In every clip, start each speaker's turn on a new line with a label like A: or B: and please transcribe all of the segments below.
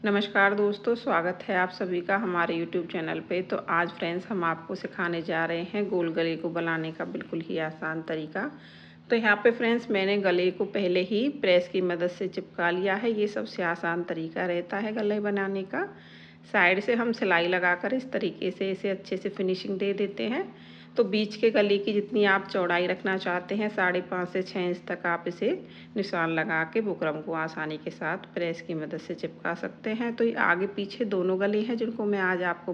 A: नमस्कार दोस्तों, स्वागत है आप सभी का हमारे यूट्यूब चैनल पे। तो आज फ्रेंड्स हम आपको सिखाने जा रहे हैं गोल गले को बनाने का बिल्कुल ही आसान तरीका। तो यहाँ पे फ्रेंड्स मैंने गले को पहले ही प्रेस की मदद से चिपका लिया है। ये सबसे आसान तरीका रहता है गले बनाने का। साइड से हम सिलाई लगाकर इस तरीके से इसे अच्छे से फिनिशिंग दे देते हैं। तो बीच के गले की जितनी आप चौड़ाई रखना चाहते हैं 5.5 से 6 इंच तक आप इसे निशान लगा के बुकरम को आसानी के साथ प्रेस की मदद से चिपका सकते हैं। तो ये आगे पीछे दोनों गले हैं जिनको मैं आज आपको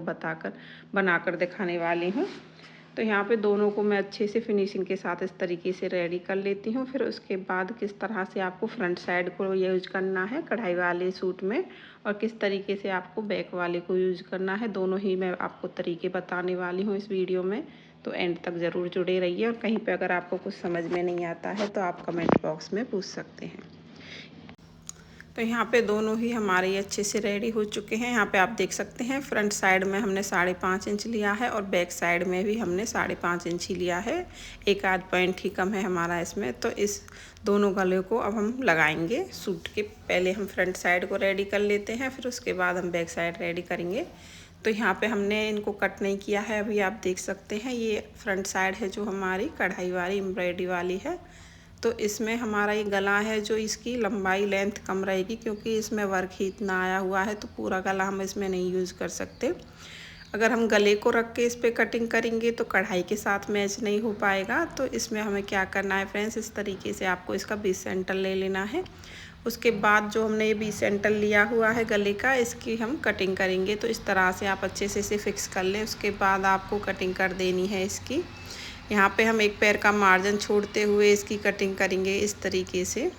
A: बनाकर दिखाने वाली हूँ। तो यहाँ पे दोनों को मैं अच्छे से फिनिशिंग के साथ इस तरीके से रेडी कर लेती हूँ। फिर उसके बाद किस तरह से आपको फ्रंट साइड को यूज करना है कढ़ाई वाले सूट में और किस तरीके से आपको बैक वाले को यूज करना है, दोनों ही मैं आपको तरीके बताने वाली हूँ इस वीडियो में। तो एंड तक ज़रूर जुड़े रहिए और कहीं पे अगर आपको कुछ समझ में नहीं आता है तो आप कमेंट बॉक्स में पूछ सकते हैं। तो यहाँ पे दोनों ही हमारे अच्छे से रेडी हो चुके हैं। यहाँ पे आप देख सकते हैं फ्रंट साइड में हमने 5.5 इंच लिया है और बैक साइड में भी हमने 5.5 इंच ही लिया है। एक आध पॉइंट ही कम है हमारा इसमें। तो इस दोनों गले को अब हम लगाएंगे सूट के। पहले हम फ्रंट साइड को रेडी कर लेते हैं, फिर उसके बाद हम बैक साइड रेडी करेंगे। तो यहाँ पे हमने इनको कट नहीं किया है, अभी आप देख सकते हैं। ये फ्रंट साइड है जो हमारी कढ़ाई वाली एम्ब्रॉयडरी वाली है। तो इसमें हमारा ये गला है जो इसकी लंबाई लेंथ कम रहेगी क्योंकि इसमें वर्क ही इतना आया हुआ है। तो पूरा गला हम इसमें नहीं यूज़ कर सकते। अगर हम गले को रख के इस पर कटिंग करेंगे तो कढ़ाई के साथ मैच नहीं हो पाएगा। तो इसमें हमें क्या करना है फ्रेंड्स, इस तरीके से आपको इसका 20 सेंटर ले लेना है। उसके बाद जो हमने ये 20 सेंटर लिया हुआ है गले का, इसकी हम कटिंग करेंगे। तो इस तरह से आप अच्छे से इसे फिक्स कर लें। उसके बाद आपको कटिंग कर देनी है इसकी। यहाँ पे हम एक पैर का मार्जिन छोड़ते हुए इसकी कटिंग करेंगे इस तरीके से।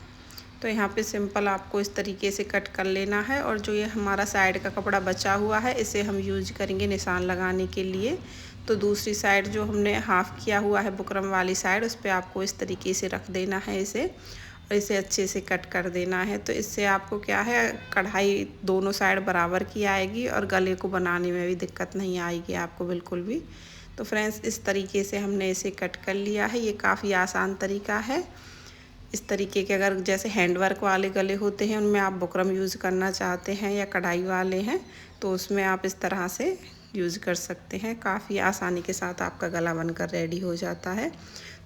A: तो यहाँ पे सिंपल आपको इस तरीके से कट कर लेना है। और जो ये हमारा साइड का कपड़ा बचा हुआ है इसे हम यूज करेंगे निशान लगाने के लिए। तो दूसरी साइड जो हमने हाफ़ किया हुआ है बुकरम वाली साइड, उस पर आपको इस तरीके से रख देना है इसे और इसे अच्छे से कट कर देना है। तो इससे आपको क्या है, कढ़ाई दोनों साइड बराबर की आएगी और गले को बनाने में भी दिक्कत नहीं आएगी आपको बिल्कुल भी। तो फ्रेंड्स इस तरीके से हमने इसे कट कर लिया है। ये काफ़ी आसान तरीका है। इस तरीके के अगर जैसे हैंडवर्क वाले गले होते हैं उनमें आप बुकरम यूज़ करना चाहते हैं या कढ़ाई वाले हैं तो उसमें आप इस तरह से यूज़ कर सकते हैं। काफ़ी आसानी के साथ आपका गला बनकर रेडी हो जाता है।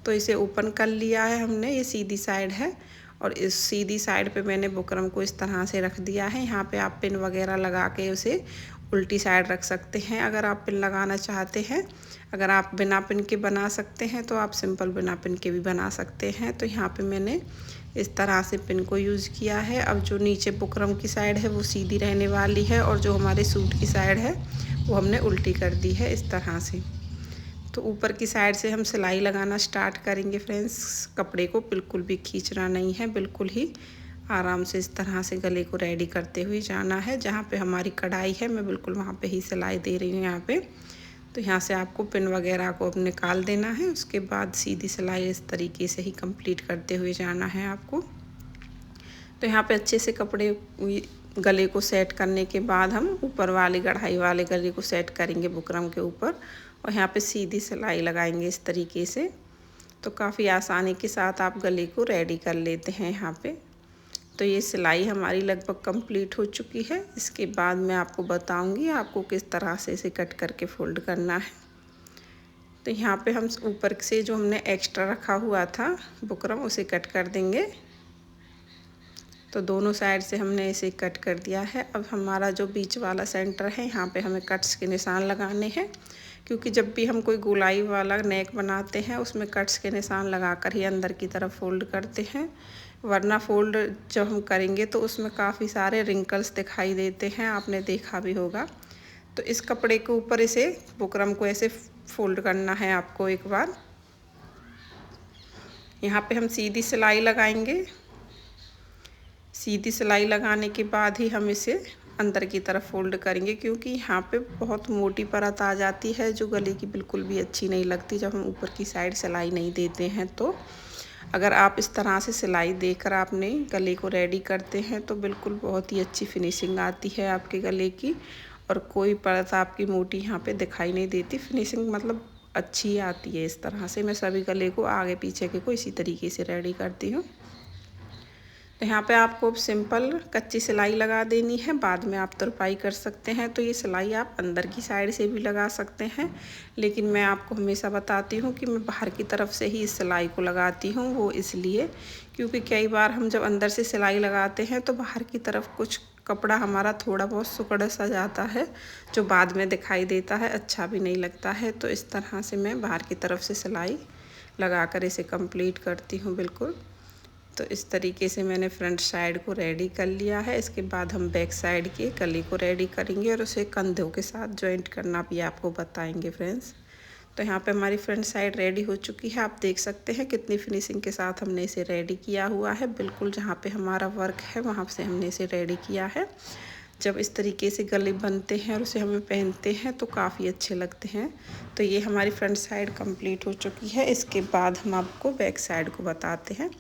A: तो इसे ओपन कर लिया है हमने, ये सीधी साइड है और इस सीधी साइड पे मैंने बुकरम को इस तरह से रख दिया है। यहाँ पे आप पिन वगैरह लगा के उसे उल्टी साइड रख सकते हैं अगर आप पिन लगाना चाहते हैं। अगर आप बिना पिन के बना सकते हैं तो आप सिंपल बिना पिन के भी बना सकते हैं। तो यहाँ पे मैंने इस तरह से पिन को यूज़ किया है। अब जो नीचे बुकरम की साइड है वो सीधी रहने वाली है और जो हमारे सूट की साइड है वो हमने उल्टी कर दी है इस तरह से। तो ऊपर की साइड से हम सिलाई लगाना स्टार्ट करेंगे फ्रेंड्स। कपड़े को बिल्कुल भी खींचना नहीं है, बिल्कुल ही आराम से इस तरह से गले को रेडी करते हुए जाना है। जहाँ पे हमारी कढ़ाई है मैं बिल्कुल वहाँ पे ही सिलाई दे रही हूँ यहाँ पे। तो यहाँ से आपको पिन वगैरह को अब निकाल देना है। उसके बाद सीधी सिलाई इस तरीके से ही कंप्लीट करते हुए जाना है आपको। तो यहाँ पे अच्छे से कपड़े गले को सेट करने के बाद हम ऊपर वाले कढ़ाई वाले गले को सेट करेंगे बुकरम के ऊपर और यहाँ पे सीधी सिलाई लगाएंगे इस तरीके से। तो काफ़ी आसानी के साथ आप गले को रेडी कर लेते हैं यहाँ पे। तो ये सिलाई हमारी लगभग कंप्लीट हो चुकी है। इसके बाद मैं आपको बताऊंगी आपको किस तरह से इसे कट करके फोल्ड करना है। तो यहाँ पे हम ऊपर से जो हमने एक्स्ट्रा रखा हुआ था बुकरम उसे कट कर देंगे। तो दोनों साइड से हमने इसे कट कर दिया है। अब हमारा जो बीच वाला सेंटर है यहाँ पे हमें कट्स के निशान लगाने हैं क्योंकि जब भी हम कोई गोलाई वाला नेक बनाते हैं उसमें कट्स के निशान लगाकर ही अंदर की तरफ फोल्ड करते हैं। वरना फोल्ड जब हम करेंगे तो उसमें काफ़ी सारे रिंकल्स दिखाई देते हैं, आपने देखा भी होगा। तो इस कपड़े के ऊपर इसे बुकरम को ऐसे फोल्ड करना है आपको एक बार। यहाँ पे हम सीधी सिलाई लगाएंगे। सीधी सिलाई लगाने के बाद ही हम इसे अंदर की तरफ फोल्ड करेंगे क्योंकि यहाँ पे बहुत मोटी परत आ जाती है जो गले की बिल्कुल भी अच्छी नहीं लगती जब हम ऊपर की साइड सिलाई नहीं देते हैं। तो अगर आप इस तरह से सिलाई देकर आपने गले को रेडी करते हैं तो बिल्कुल बहुत ही अच्छी फिनिशिंग आती है आपके गले की और कोई परत आपकी मोटी यहाँ पे दिखाई नहीं देती। फिनिशिंग मतलब अच्छी आती है। इस तरह से मैं सभी गले को आगे पीछे के को इसी तरीके से रेडी करती हूँ। तो यहाँ पे आपको सिंपल कच्ची सिलाई लगा देनी है, बाद में आप तुरपाई कर सकते हैं। तो ये सिलाई आप अंदर की साइड से भी लगा सकते हैं, लेकिन मैं आपको हमेशा बताती हूँ कि मैं बाहर की तरफ से ही इस सिलाई को लगाती हूँ। वो इसलिए क्योंकि कई बार हम जब अंदर से सिलाई लगाते हैं तो बाहर की तरफ कुछ कपड़ा हमारा थोड़ा बहुत सिकुड़ सा जाता है, जो बाद में दिखाई देता है, अच्छा भी नहीं लगता है। तो इस तरह से मैं बाहर की तरफ से सिलाई लगा कर इसे कंप्लीट करती हूँ बिल्कुल। तो इस तरीके से मैंने फ्रंट साइड को रेडी कर लिया है। इसके बाद हम बैक साइड के गले को रेडी करेंगे और उसे कंधों के साथ जॉइंट करना भी आपको बताएंगे फ्रेंड्स। तो यहाँ पे हमारी फ्रंट साइड रेडी हो चुकी है। आप देख सकते हैं कितनी फिनिशिंग के साथ हमने इसे रेडी किया हुआ है। बिल्कुल जहाँ पे हमारा वर्क है वहाँ से हमने इसे रेडी किया है। जब इस तरीके से गले बनते हैं और उसे हमें पहनते हैं तो काफ़ी अच्छे लगते हैं। तो ये हमारी फ्रंट साइड कंप्लीट हो चुकी है। इसके बाद हम आपको बैक साइड को बताते हैं।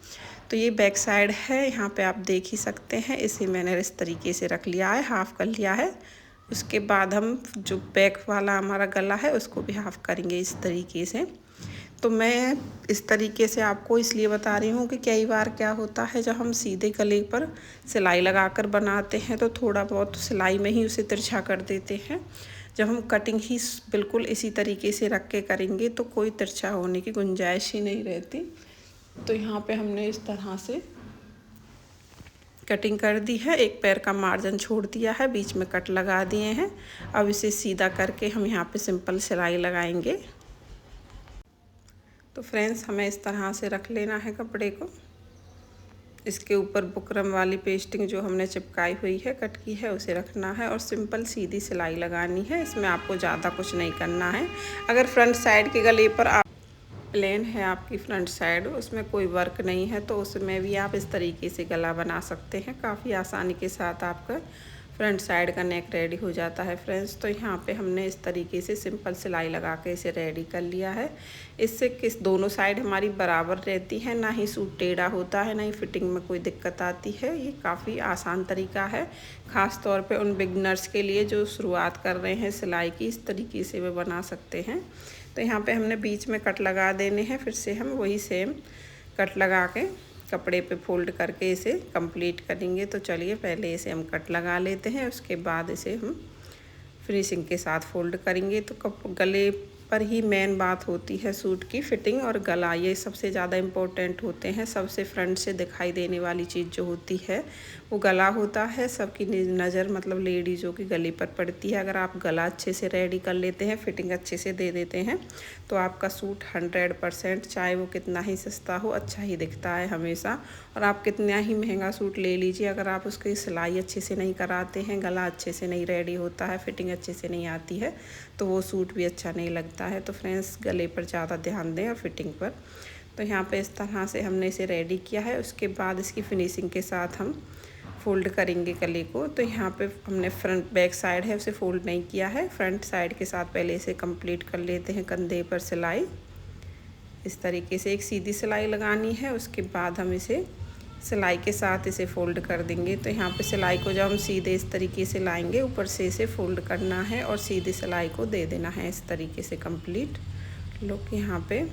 A: तो ये बैक साइड है, यहाँ पे आप देख ही सकते हैं। इसे मैंने इस तरीके से रख लिया है, हाफ़ कर लिया है। उसके बाद हम जो बैक वाला हमारा गला है उसको भी हाफ़ करेंगे इस तरीके से। तो मैं इस तरीके से आपको इसलिए बता रही हूँ कि कई बार क्या होता है, जब हम सीधे गले पर सिलाई लगाकर बनाते हैं तो थोड़ा बहुत सिलाई में ही उसे तिरछा कर देते हैं। जब हम कटिंग ही बिल्कुल इसी तरीके से रख के करेंगे तो कोई तिरछा होने की गुंजाइश ही नहीं रहती। तो यहाँ पे हमने इस तरह से कटिंग कर दी है, एक पैर का मार्जिन छोड़ दिया है, बीच में कट लगा दिए हैं। अब इसे सीधा करके हम यहाँ पे सिंपल सिलाई लगाएंगे। तो फ्रेंड्स हमें इस तरह से रख लेना है कपड़े को। इसके ऊपर बुकरम वाली पेस्टिंग जो हमने चिपकाई हुई है, कट की है, उसे रखना है और सिंपल सीधी सिलाई लगानी है। इसमें आपको ज़्यादा कुछ नहीं करना है। अगर फ्रंट साइड के गले पर आप प्लेन है आपकी फ्रंट साइड, उसमें कोई वर्क नहीं है, तो उसमें भी आप इस तरीके से गला बना सकते हैं। काफ़ी आसानी के साथ आपका फ्रंट साइड का नेक रेडी हो जाता है फ्रेंड्स। तो यहाँ पे हमने इस तरीके से सिंपल सिलाई लगा के इसे रेडी कर लिया है। इससे दोनों साइड हमारी बराबर रहती है, ना ही सूट टेढ़ा होता है, ना ही फिटिंग में कोई दिक्कत आती है। ये काफ़ी आसान तरीका है, ख़ास तौर पे उन बिगनर्स के लिए जो शुरुआत कर रहे हैं सिलाई की। इस तरीके से वे बना सकते हैं। तो यहाँ पे हमने बीच में कट लगा देने हैं। फिर से हम वही सेम कट लगा के कपड़े पे फोल्ड करके इसे कंप्लीट करेंगे। तो चलिए पहले इसे हम कट लगा लेते हैं, उसके बाद इसे हम फिनिशिंग के साथ फोल्ड करेंगे। तो गले पर ही मेन बात होती है सूट की फिटिंग और गला, ये सबसे ज़्यादा इम्पोर्टेंट होते हैं। सबसे फ्रंट से दिखाई देने वाली चीज़ जो होती है वो गला होता है। सबकी नज़र मतलब लेडीज़ों की गले पर पड़ती है। अगर आप गला अच्छे से रेडी कर लेते हैं, फिटिंग अच्छे से दे देते हैं, तो आपका सूट 100% चाहे वो कितना ही सस्ता हो अच्छा ही दिखता है हमेशा। और आप कितना ही महंगा सूट ले लीजिए, अगर आप उसकी सिलाई अच्छे से नहीं कराते हैं, गला अच्छे से नहीं रेडी होता है, फिटिंग अच्छे से नहीं आती है, तो वो सूट भी अच्छा नहीं लगता है। तो फ्रेंड्स गले पर ज़्यादा ध्यान दें और फिटिंग पर। तो यहाँ पे इस तरह से हमने इसे रेडी किया है। उसके बाद इसकी फिनिशिंग के साथ हम फ़ोल्ड करेंगे गले को। तो यहाँ पे हमने फ्रंट बैक साइड है उसे फ़ोल्ड नहीं किया है, फ्रंट साइड के साथ पहले इसे कंप्लीट कर लेते हैं। कंधे पर सिलाई इस तरीके से एक सीधी सिलाई लगानी है, उसके बाद हम इसे सिलाई के साथ इसे फ़ोल्ड कर देंगे। तो यहाँ पे सिलाई को जब हम सीधे इस तरीके से लाएंगे, ऊपर से इसे फ़ोल्ड करना है और सीधी सिलाई को दे देना है इस तरीके से कंप्लीट लुक यहाँ पे।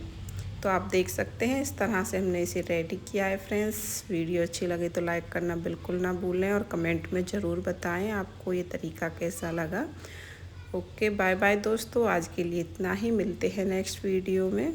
A: तो आप देख सकते हैं इस तरह से हमने इसे रेडी किया है फ्रेंड्स। वीडियो अच्छी लगे तो लाइक करना बिल्कुल ना भूलें और कमेंट में ज़रूर बताएं आपको ये तरीका कैसा लगा। ओके बाय बाय दोस्तों, आज के लिए इतना ही, मिलते हैं नेक्स्ट वीडियो में।